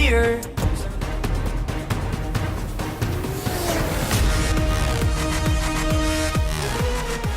here.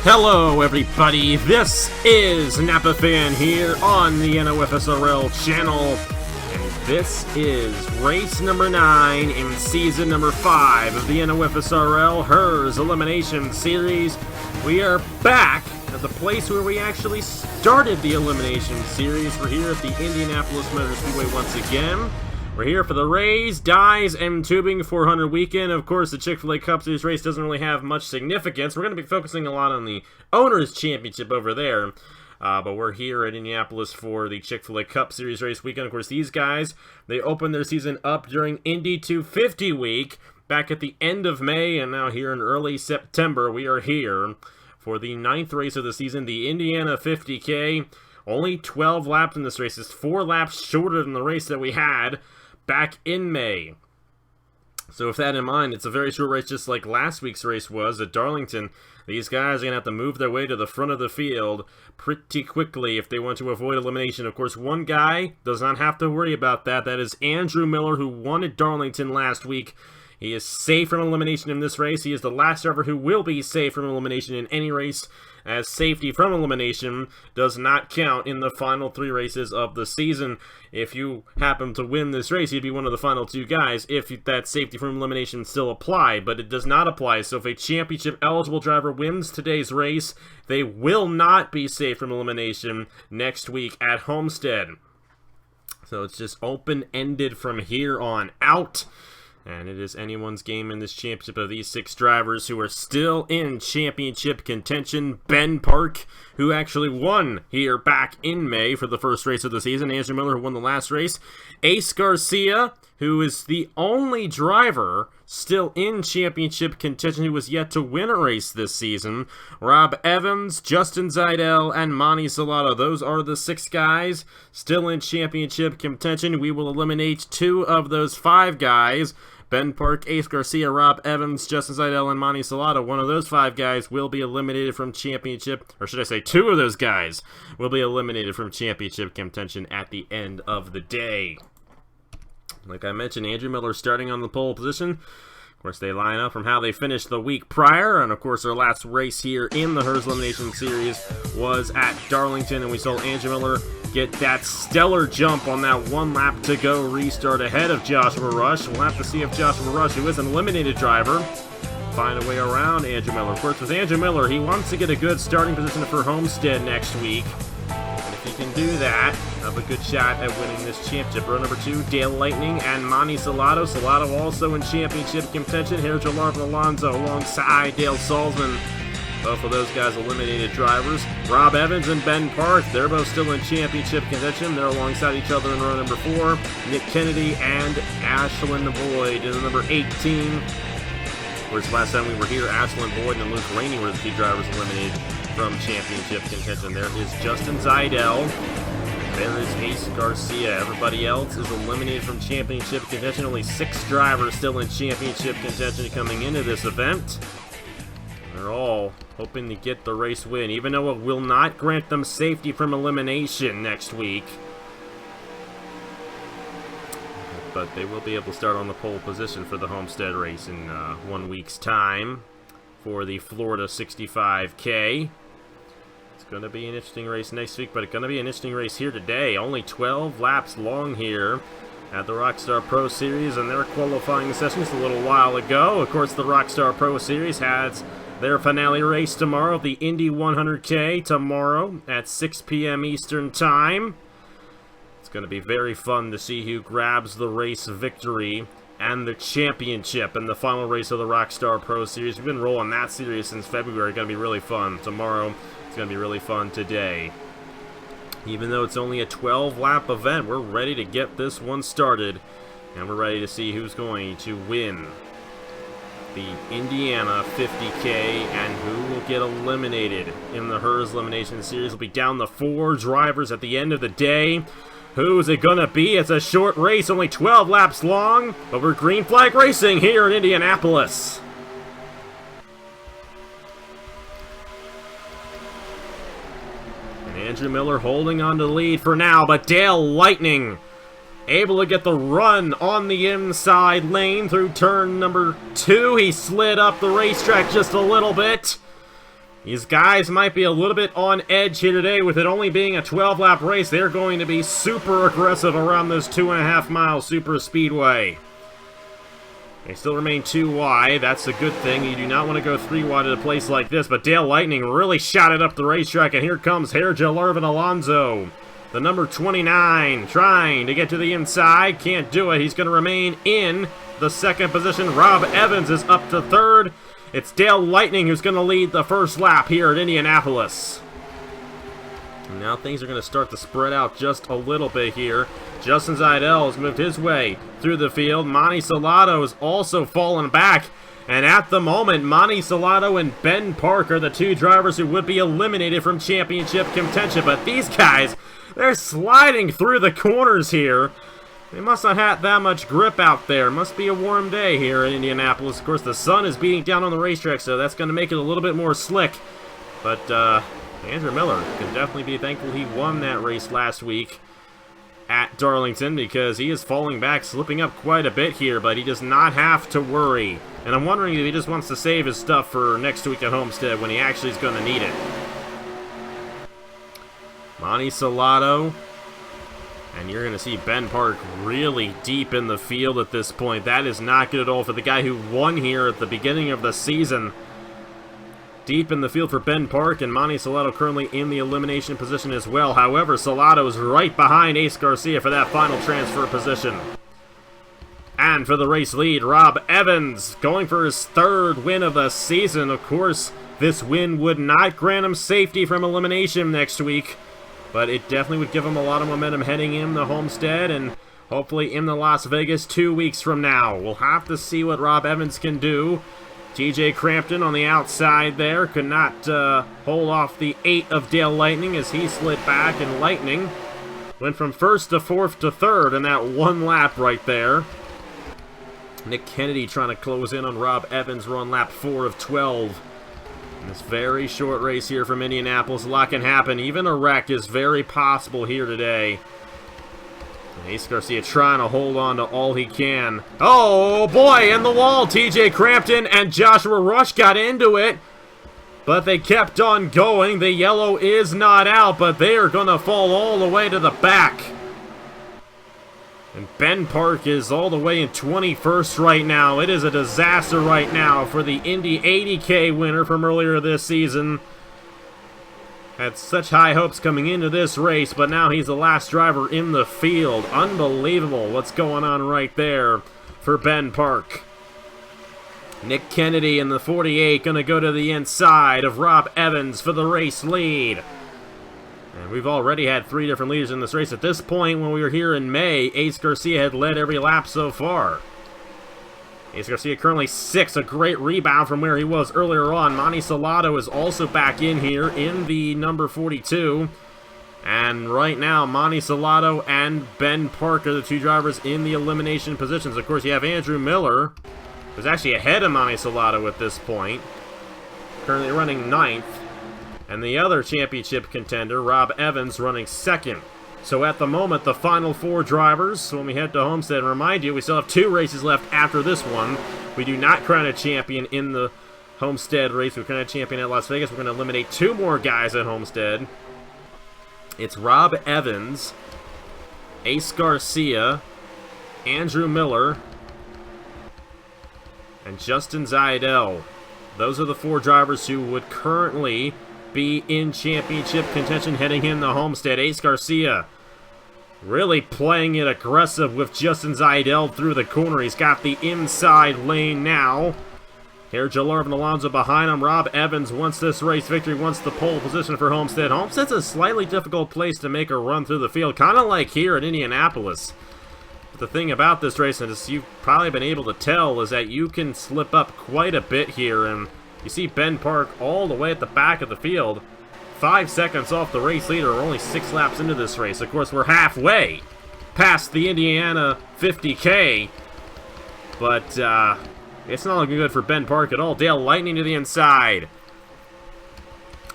Hello everybody, this is Napa Fan here on the NOFSRL channel, and this is race number 9 in season number 5 of the NOFSRL HES Elimination Series. We are back at the place where we actually started the Elimination Series. We're here at the Indianapolis Motor Speedway once again. We're here for the Rays, Dies, and Tubing 400 weekend. Of course, the Chick-fil-A Cup Series race doesn't really have much significance. We're going to be focusing a lot on the Owners' Championship over there. But we're here at Indianapolis for the Chick-fil-A Cup Series race weekend. Of course, these guys, they opened their season up during Indy 250 week back at the end of May, and now here in early September, we are here for the 9th race of the season, the Indiana 50K. Only 12 laps in this race. It's 4 laps shorter than the race that we had back in May. So with that in mind, it's a very short race just like last week's race was at Darlington. These guys are going to have to move their way to the front of the field pretty quickly if they want to avoid elimination. Of course, one guy does not have to worry about that. That is Andrew Miller, who won at Darlington last week. He is safe from elimination in this race. He is the last driver who will be safe from elimination in any race, as safety from elimination does not count in the final 3 races of the season. If you happen to win this race, you'd be one of the final 2 guys if that safety from elimination still applied, but it does not apply. So if a championship eligible driver wins today's race, they will not be safe from elimination next week at Homestead. So it's just open-ended from here on out. And it is anyone's game in this championship of these 6 drivers who are still in championship contention. Ben Park, who actually won here back in May for the first race of the season. Andrew Miller, who won the last race. Ace Garcia, who is the only driver still in championship contention who was yet to win a race this season. Rob Evans, Justin Zeidel, and Monty Salado. Those are the 6 guys still in championship contention. We will eliminate 2 of those 5 guys. Ben Park, Ace Garcia, Rob Evans, Justin Zeidel, and Monty Salado. One of those 5 guys will be eliminated from championship, or should I say 2 of those guys will be eliminated from championship contention at the end of the day. Like I mentioned, Andrew Miller starting on the pole position. Of course, they line up from how they finished the week prior, and of course, their last race here in the HES Elimination Series was at Darlington, and we saw Andrew Miller get that stellar jump on that 1 lap to go restart ahead of Joshua Rush. We'll have to see if Joshua Rush, who is an eliminated driver, find a way around Andrew Miller. Of course, with Andrew Miller, he wants to get a good starting position for Homestead next week. And if he can do that, have a good shot at winning this championship. Row number 2, Dale Lightning and Monty Salado. Salado also in championship contention. Here's Jarlarvin Alonso alongside Dale Salzman. Both of those guys eliminated drivers. Rob Evans and Ben Park, they're both still in championship contention. They're alongside each other in row number 4. Nick Kennedy and Ashlyn Boyd in number 18. Whereas last time we were here, Ashlyn Boyd and Luke Rainey were the 2 drivers eliminated from championship contention. There is Justin Zeidel. There is Ace Garcia. Everybody else is eliminated from championship contention. Only 6 drivers still in championship contention coming into this event. They're all hoping to get the race win, even though it will not grant them safety from elimination next week. But they will be able to start on the pole position for the Homestead race in 1 week's time for the Florida 65K. It's going to be an interesting race next week, but it's going to be an interesting race here today. Only 12 laps long here at the Rockstar Pro Series, and their qualifying sessions a little while ago. Of course, the Rockstar Pro Series has their finale race tomorrow, the Indy 100K, tomorrow at 6 p.m. Eastern Time. It's going to be very fun to see who grabs the race victory and the championship in the final race of the Rockstar Pro Series. We've been rolling that series since February. It's going to be really fun. Tomorrow, it's going to be really fun today. Even though it's only a 12-lap event, we're ready to get this one started. And we're ready to see who's going to win the Indiana 50K and who will get eliminated in the HES Elimination Series. Will be down to 4 drivers at the end of the day. Who's it gonna be? It's a short race, only 12 laps long, but we're green flag racing here in Indianapolis. And Andrew Miller holding on to the lead for now, but Dale Lightning able to get the run on the inside lane through turn number 2. He slid up the racetrack just a little bit. These guys might be a little bit on edge here today. With it only being a 12-lap race, they're going to be super aggressive around this 2.5-mile super speedway. They still remain 2 wide. That's a good thing. You do not want to go 3 wide at a place like this, but Dale Lightning really shot it up the racetrack, and here comes Herja Alonso, the number 29, trying to get to the inside. Can't do it. He's going to remain in the 2nd position. Rob Evans is up to 3rd. It's Dale Lightning who's going to lead the first lap here at Indianapolis. And now things are going to start to spread out just a little bit here. Justin Zaidel has moved his way through the field. Monty Salado has also fallen back. And at the moment, Monty Salado and Ben Park are the 2 drivers who would be eliminated from championship contention. But these guys, they're sliding through the corners here. They must not have that much grip out there. Must be a warm day here in Indianapolis. Of course, the sun is beating down on the racetrack, so that's going to make it a little bit more slick. But Andrew Miller can definitely be thankful he won that race last week at Darlington, because he is falling back, slipping up quite a bit here, but he does not have to worry. And I'm wondering if he just wants to save his stuff for next week at Homestead when he actually is going to need it. Monty Salado. And you're going to see Ben Park really deep in the field at this point. That is not good at all for the guy who won here at the beginning of the season. Deep in the field for Ben Park, and Monty Salado currently in the elimination position as well. However, Salado is right behind Ace Garcia for that final transfer position. And for the race lead, Rob Evans going for his 3rd win of the season. Of course, this win would not grant him safety from elimination next week, but it definitely would give him a lot of momentum heading in the Homestead and hopefully in the Las Vegas 2 weeks from now. We'll have to see what Rob Evans can do. TJ Crampton on the outside there could not hold off the 8 of Dale Lightning as he slid back, and Lightning went from 1st to 4th to 3rd in that 1 lap right there. Nick Kennedy trying to close in on Rob Evans, run lap 4 of 12. In this very short race here from Indianapolis, a lot can happen. Even a wreck is very possible here today. Ace Garcia trying to hold on to all he can. Oh boy, in the wall! TJ Crampton and Joshua Rush got into it, but they kept on going. The yellow is not out, but they are going to fall all the way to the back. And Ben Park is all the way in 21st right now. It is a disaster right now for the Indy 80K winner from earlier this season. Had such high hopes coming into this race, but now he's the last driver in the field. Unbelievable what's going on right there for Ben Park. Nick Kennedy in the 48 going to go to the inside of Rob Evans for the race lead. And we've already had 3 different leaders in this race. At this point, when we were here in May, Ace Garcia had led every lap so far. Ace Garcia currently 6th, a great rebound from where he was earlier on. Monty Salado is also back in here in the number 42. And right now, Monty Salado and Ben Park are the 2 drivers in the elimination positions. Of course, you have Andrew Miller, who's actually ahead of Monty Salado at this point, currently running 9th. And the other championship contender, Rob Evans, running 2nd. So at the moment, the final 4 drivers, when we head to Homestead, and remind you, we still have 2 races left after this one. We do not crown a champion in the Homestead race. We crown a champion at Las Vegas. We're going to eliminate 2 more guys at Homestead. It's Rob Evans, Ace Garcia, Andrew Miller, and Justin Zaidel. Those are the 4 drivers who would currently be in championship contention heading in the Homestead. Ace Garcia really playing it aggressive with Justin Zaidel through the corner. He's got the inside lane now. Here's Jalarvin Alonso behind him. Rob Evans wants this race victory, wants the pole position for Homestead. Homestead's a slightly difficult place to make a run through the field, kind of like here at Indianapolis. But the thing about this race, and as you've probably been able to tell, is that you can slip up quite a bit here, and you see Ben Park all the way at the back of the field, 5 seconds off the race leader. We're only 6 laps into this race. Of course, we're halfway past the Indiana 50K, but it's not looking good for Ben Park at all. Dale Lightning to the inside.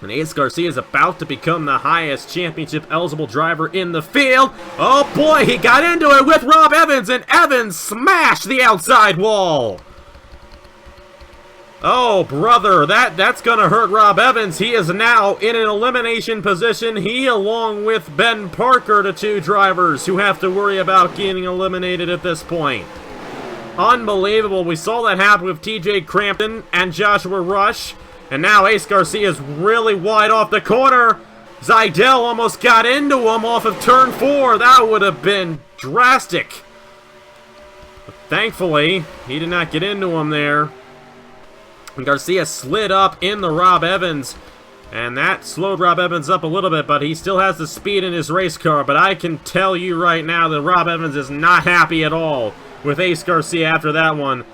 And Ace Garcia is about to become the highest championship eligible driver in the field. Oh boy, he got into it with Rob Evans, and Evans smashed the outside wall. Oh, brother, that's going to hurt Rob Evans. He is now in an elimination position. He, along with Ben Parker, the two drivers who have to worry about getting eliminated at this point. Unbelievable. We saw that happen with TJ Crampton and Joshua Rush. And now Ace Garcia is really wide off the corner. Zidell almost got into him off of turn 4. That would have been drastic. But thankfully, he did not get into him there. And Garcia slid up in the Rob Evans. And that slowed Rob Evans up a little bit, but he still has the speed in his race car. But I can tell you right now that Rob Evans is not happy at all with Ace Garcia after that one.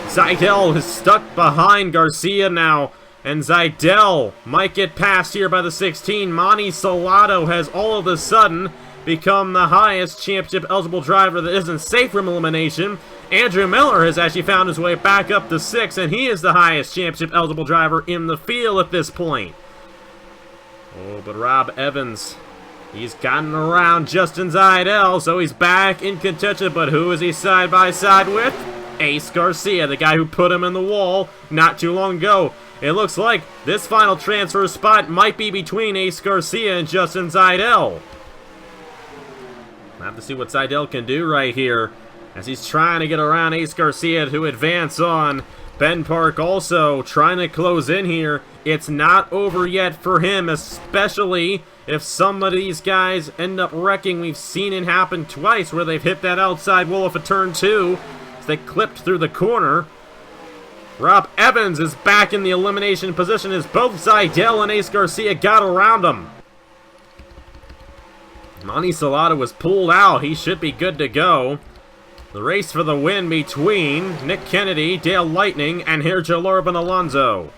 Zidell is stuck behind Garcia now, and Zidell might get passed here by the 16. Monty Salado has all of a sudden become the highest championship eligible driver that isn't safe from elimination. Andrew Miller has actually found his way back up to 6, and he is the highest championship eligible driver in the field at this point. Oh, but Rob Evans, he's gotten around Justin Zidell, so he's back in contention, but who is he side by side with? Ace Garcia, the guy who put him in the wall not too long ago. It looks like this final transfer spot might be between Ace Garcia and Justin Zidell. We'll have to see what Zidell can do right here as he's trying to get around Ace Garcia to advance on. Ben Park also trying to close in here. It's not over yet for him, especially if some of these guys end up wrecking. We've seen it happen twice where they've hit that outside wall of a turn 2. They clipped through the corner. Rob Evans is back in the elimination position as both Zidell and Ace Garcia got around him. Monty Salado was pulled out. He should be good to go. The race for the win between Nick Kennedy, Dale Lightning, and Sergio Lorban Alonso.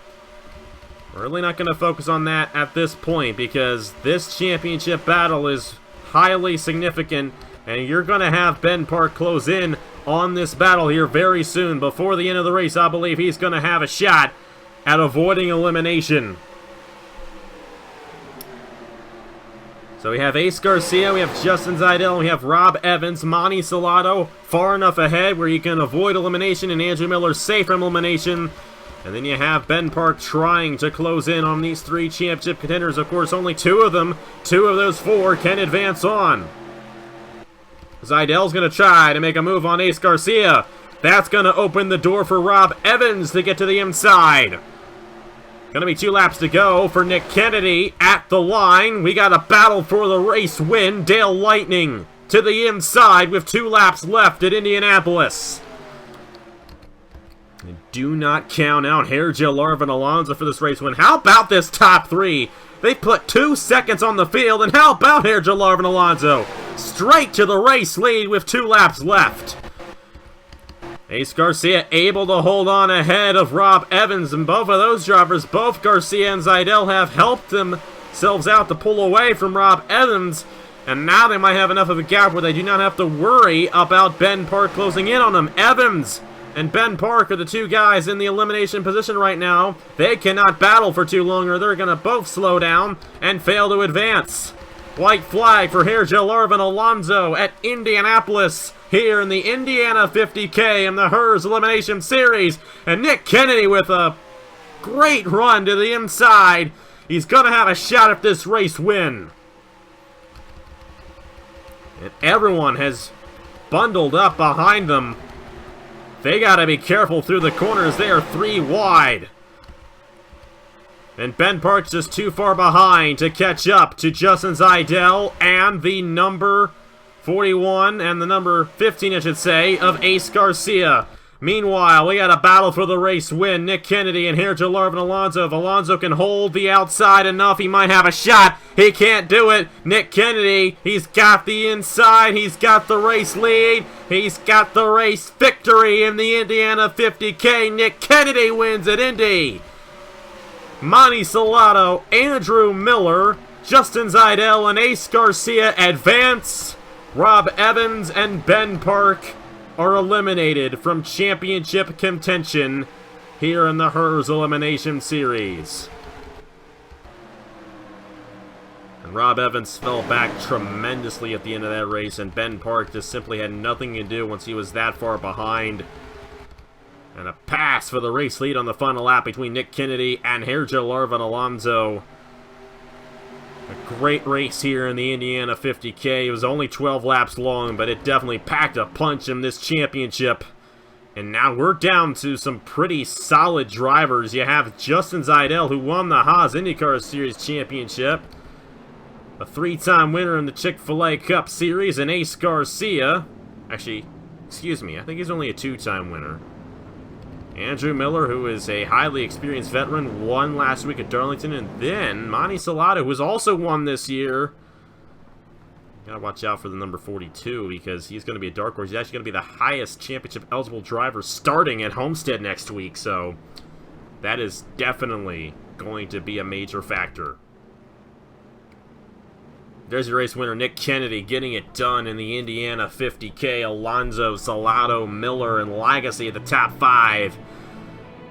We're really not going to focus on that at this point because this championship battle is highly significant, and you're going to have Ben Park close in on this battle here very soon. Before the end of the race, I believe he's going to have a shot at avoiding elimination. So we have Ace Garcia, we have Justin Zidell, and we have Rob Evans. Monty Salado far enough ahead where you can avoid elimination, and Andrew Miller safe from elimination. And then you have Ben Park trying to close in on these 3 championship contenders. Of course, only 2 of them, 2 of those 4 can advance on. Zidell's going to try to make a move on Ace Garcia. That's going to open the door for Rob Evans to get to the inside. Going to be 2 laps to go for Nick Kennedy at the line. We got a battle for the race win. Dale Lightning to the inside with 2 laps left at Indianapolis. And do not count out Sergio Lorban Alonso for this race win. How about this top 3? They put 2 seconds on the field, and how about Sergio Lorban Alonso? Straight to the race lead with 2 laps left. Ace Garcia able to hold on ahead of Rob Evans, and both of those drivers, both Garcia and Zidell, have helped themselves out to pull away from Rob Evans, and now they might have enough of a gap where they do not have to worry about Ben Park closing in on them. Evans and Ben Park are the 2 guys in the elimination position right now. They cannot battle for too long or they're going to both slow down and fail to advance. White flag for Sergio Lorban Alonso at Indianapolis here in the Indiana 50K in the HES Elimination Series. And Nick Kennedy with a great run to the inside. He's going to have a shot at this race win. And everyone has bundled up behind them. They got to be careful through the corners. They are 3 wide. And Ben Park's just too far behind to catch up to Justin Zidell and the number 41 and the number 15, I should say, of Ace Garcia. Meanwhile, we got a battle for the race win. Nick Kennedy and Sergio Lorban Alonso. If Alonso can hold the outside enough, he might have a shot. He can't do it. Nick Kennedy, he's got the inside. He's got the race lead. He's got the race victory in the Indiana 50K. Nick Kennedy wins at Indy. Monty Salado, Andrew Miller, Justin Zidell, and Ace Garcia advance. Rob Evans and Ben Park are eliminated from championship contention here in the HES Elimination Series. And Rob Evans fell back tremendously at the end of that race, and Ben Park just simply had nothing to do once he was that far behind. And a pass for the race lead on the final lap between Nick Kennedy and Sergio Larvan Alonso. A great race here in the Indiana 50K. It was only 12 laps long, but it definitely packed a punch in this championship. And now we're down to some pretty solid drivers. You have Justin Zaidel, who won the Haas IndyCar Series Championship. A 3-time winner in the Chick-fil-A Cup Series, and Ace Garcia. Actually, excuse me, I think he's only a 2-time winner. Andrew Miller, who is a highly experienced veteran, won last week at Darlington. And then Monty Salado, who has also won this year. Gotta watch out for the number 42, because he's going to be a dark horse. He's actually going to be the highest championship-eligible driver starting at Homestead next week. So that is definitely going to be a major factor. There's your race winner, Nick Kennedy, getting it done in the Indiana 50K. Alonso, Salado, Miller, and Lagasse at the top 5.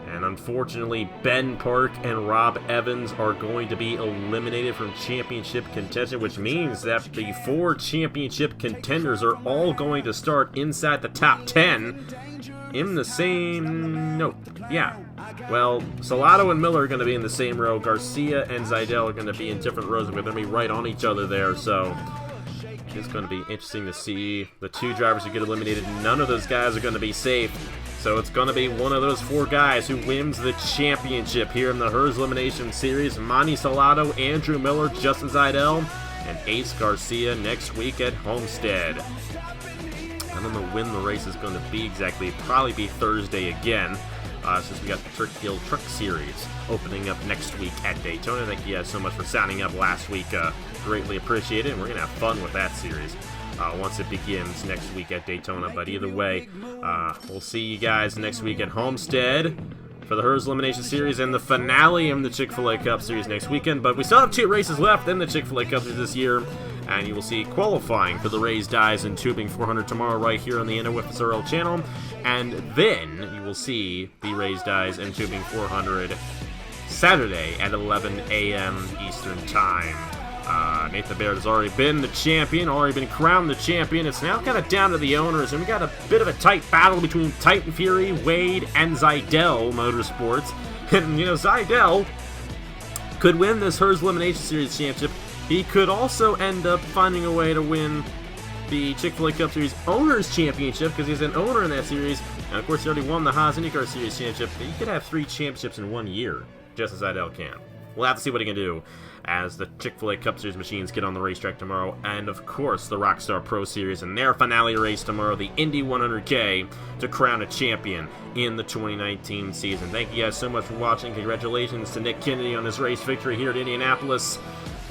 And unfortunately, Ben Park and Rob Evans are going to be eliminated from championship contention, which means that the 4 championship contenders are all going to start inside the top 10 in the same... Nope. Yeah. Well, Salado and Miller are going to be in the same row. Garcia and Zaidel are going to be in different rows. They're going to be right on each other there, so it's going to be interesting to see the 2 drivers who get eliminated. None of those guys are going to be safe, so it's going to be one of those 4 guys who wins the championship here in the HES Elimination Series. Monty Salado, Andrew Miller, Justin Zaidel, and Ace Garcia next week at Homestead. I don't know when the race is going to be exactly. It'll probably be Thursday again. Since we got the Turkey Hill Truck Series opening up next week at Daytona. Thank you guys so much for signing up last week. Greatly appreciate it, and we're going to have fun with that series once it begins next week at Daytona. But either way, we'll see you guys next week at Homestead for the HES Elimination Series and the finale in the Chick-fil-A Cup Series next weekend. But we still have 2 races left in the Chick-fil-A Cup Series this year, and you will see qualifying for the Raised Dies and Tubing 400 tomorrow right here on the NOFSRL channel, and then you will see the Raised Dies and Tubing 400 Saturday at 11 a.m. Eastern Time. Nathan Baird has already been the champion, already been crowned the champion. It's now kind of down to the owners, and we got a bit of a tight battle between Titan Fury, Wade, and Zaidel Motorsports. And, you know, Zaidel could win this HES Elimination Series championship. He could also end up finding a way to win the Chick-fil-A Cup Series Owners Championship, because he's an owner in that series. And, of course, he already won the Haas IndyCar Series Championship. But he could have 3 championships in 1 year, just as Zaidel can. We'll have to see what he can do as the Chick-fil-A Cup Series machines get on the racetrack tomorrow. And, of course, the Rockstar Pro Series and their finale race tomorrow, the Indy 100K, to crown a champion in the 2019 season. Thank you guys so much for watching. Congratulations to Nick Kennedy on his race victory here at Indianapolis.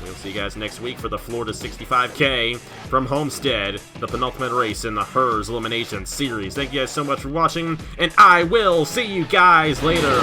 We'll see you guys next week for the Florida 65K from Homestead, the penultimate race in the HES Elimination Series. Thank you guys so much for watching, and I will see you guys later.